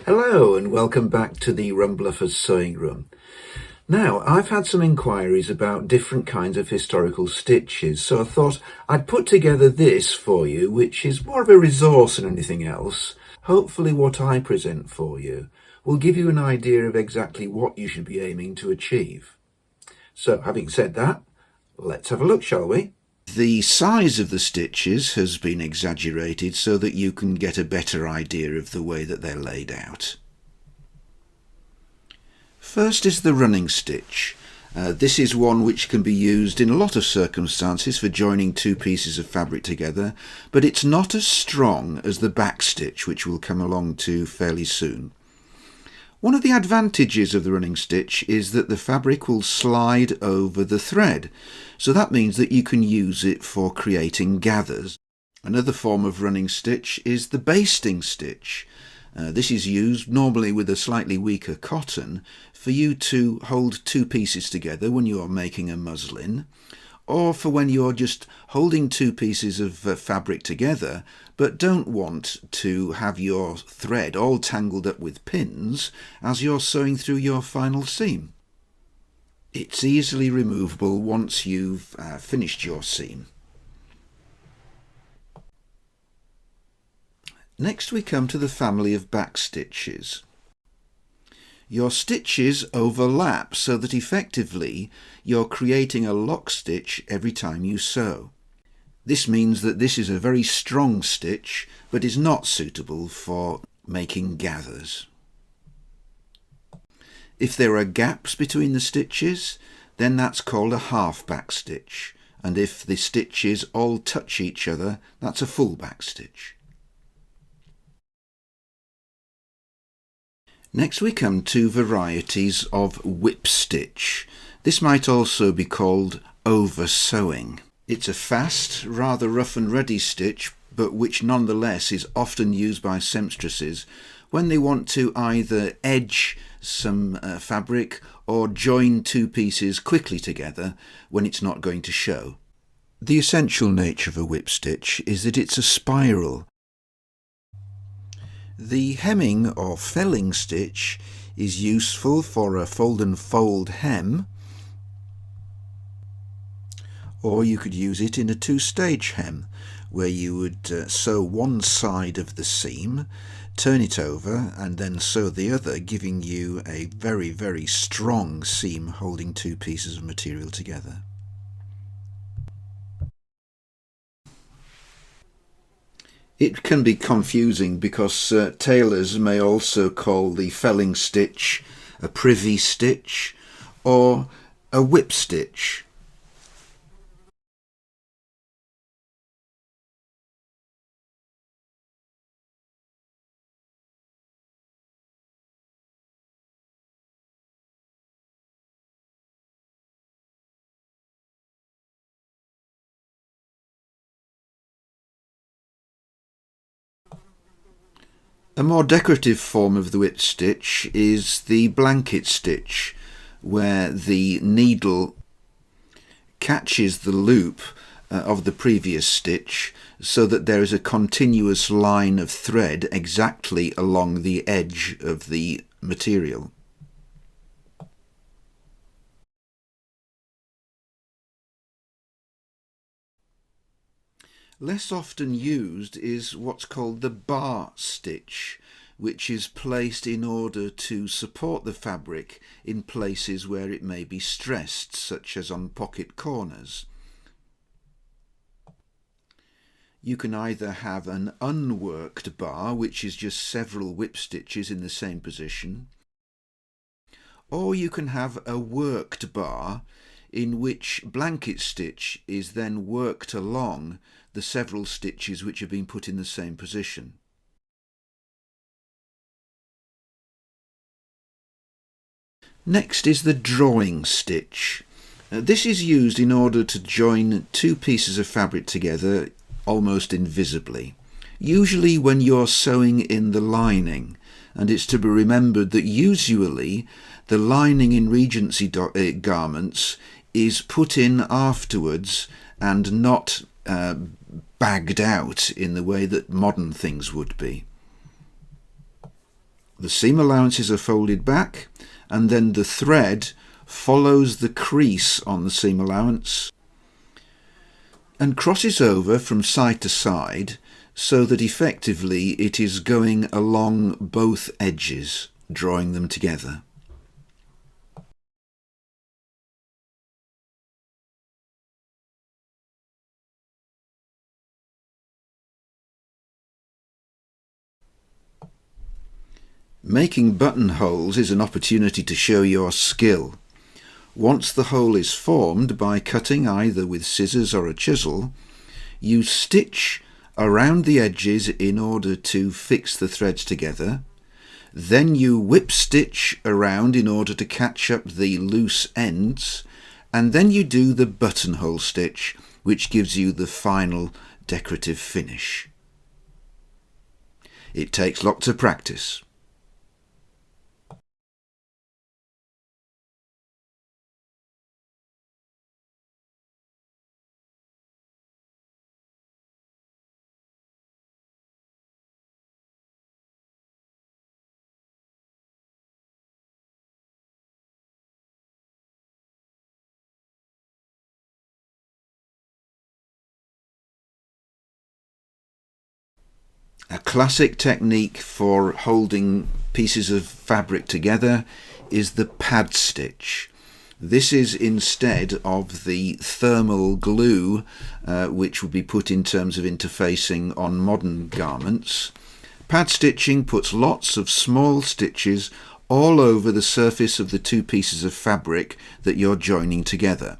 Hello and welcome back to the Rumbluffer's Sewing Room. Now, I've had some inquiries about different kinds of historical stitches, so I thought I'd put together this for you, which is more of a resource than anything else. Hopefully what I present for you will give you an idea of exactly what you should be aiming to achieve. So, having said that, let's have a look, shall we? The size of the stitches has been exaggerated so that you can get a better idea of the way that they're laid out. First is the running stitch. This is one which can be used in a lot of circumstances for joining two pieces of fabric together, but it's not as strong as the back stitch, which we'll come along to fairly soon. One of the advantages of the running stitch is that the fabric will slide over the thread, so that means that you can use it for creating gathers. Another form of running stitch is the basting stitch. This is used normally with a slightly weaker cotton for you to hold two pieces together when you are making a muslin, or for when you're just holding two pieces of fabric together but don't want to have your thread all tangled up with pins as you're sewing through your final seam. It's easily removable once you've finished your seam. Next we come to the family of back stitches. Your stitches overlap so that effectively you're creating a lock stitch every time you sew. This means that this is a very strong stitch but is not suitable for making gathers. If there are gaps between the stitches, then that's called a half back stitch, and if the stitches all touch each other, that's a full back stitch. Next we come to varieties of whip stitch. This might also be called over sewing. It's a fast, rather rough and ready stitch, but which nonetheless is often used by seamstresses when they want to either edge some fabric or join two pieces quickly together when it's not going to show. The essential nature of a whip stitch is that it's a spiral. The hemming or felling stitch is useful for a fold and fold hem, or you could use it in a two-stage hem where you would sew one side of the seam, turn it over and then sew the other, giving you a very, very strong seam holding two pieces of material together. It can be confusing because tailors may also call the felling stitch a privy stitch or a whip stitch. A more decorative form of the whip stitch is the blanket stitch, where the needle catches the loop of the previous stitch so that there is a continuous line of thread exactly along the edge of the material. Less often used is what's called the bar stitch, which is placed in order to support the fabric in places where it may be stressed, such as on pocket corners. You can either have an unworked bar, which is just several whip stitches in the same position, or you can have a worked bar in which blanket stitch is then worked along the several stitches which have been put in the same position. Next is the drawing stitch. This is used in order to join two pieces of fabric together almost invisibly, usually when you're sewing in the lining, and it's to be remembered that usually the lining in Regency garments is put in afterwards and not bagged out in the way that modern things would be. The seam allowances are folded back, and then the thread follows the crease on the seam allowance and crosses over from side to side so that effectively it is going along both edges, drawing them together. Making buttonholes is an opportunity to show your skill. Once the hole is formed by cutting either with scissors or a chisel, you stitch around the edges in order to fix the threads together. Then you whip stitch around in order to catch up the loose ends, and then you do the buttonhole stitch, which gives you the final decorative finish. It takes lots of practice. A classic technique for holding pieces of fabric together is the pad stitch. This is instead of the thermal glue which would be put in terms of interfacing on modern garments. Pad stitching puts lots of small stitches all over the surface of the two pieces of fabric that you're joining together.